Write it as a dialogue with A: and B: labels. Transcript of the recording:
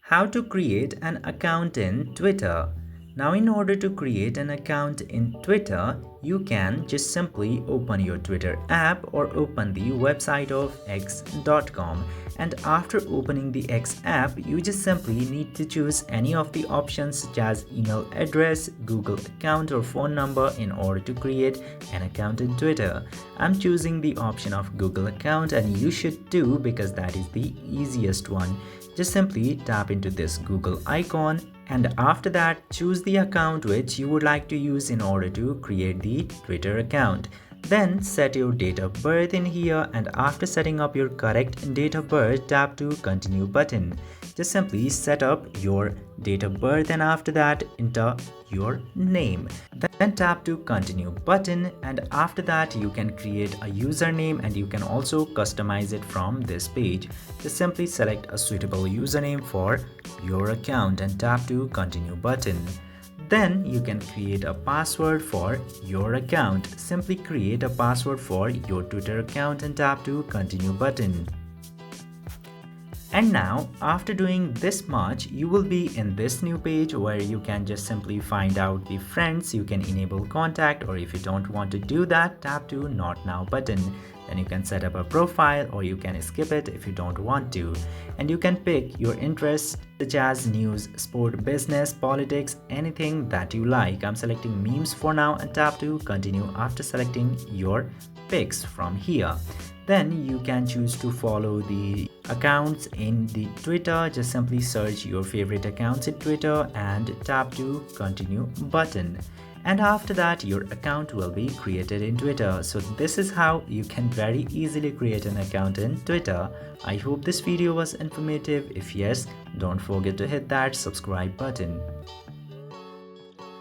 A: How to create an account in Twitter. Now, in order to create an account in Twitter, you can just simply open your Twitter app or open the website of x.com. And after opening the X app, you just simply need to choose any of the options such as email address, Google account or phone number in order to create an account in Twitter. I'm choosing the option of Google account, and you should too because that is the easiest one. Just simply tap into this Google icon, and after that choose the account which you would like to use in order to create the Twitter account. Then set your date of birth in here, and after setting up your correct date of birth, tap to continue button. Just simply set up your date of birth and after that enter your name. Then tap to continue button, and after that you can create a username and you can also customize it from this page. Just simply select a suitable username for your account and tap to continue button. Then you can create a password for your account. Simply create a password for your Twitter account and tap to continue button. And now, after doing this much, you will be in this new page where you can just simply find out the friends. You can enable contact, or if you don't want to do that, tap to not now button. Then you can set up a profile, or you can skip it if you don't want to. And you can pick your interests such as news, sport, business, politics, anything that you like. I'm selecting memes for now and tap to continue after selecting your picks from here. Then you can choose to follow the accounts in the Twitter. Just simply search your favorite accounts in Twitter and tap to continue button. And after that your account will be created in Twitter. So this is how you can very easily create an account in Twitter. I hope this video was informative. If yes, don't forget to hit that subscribe button.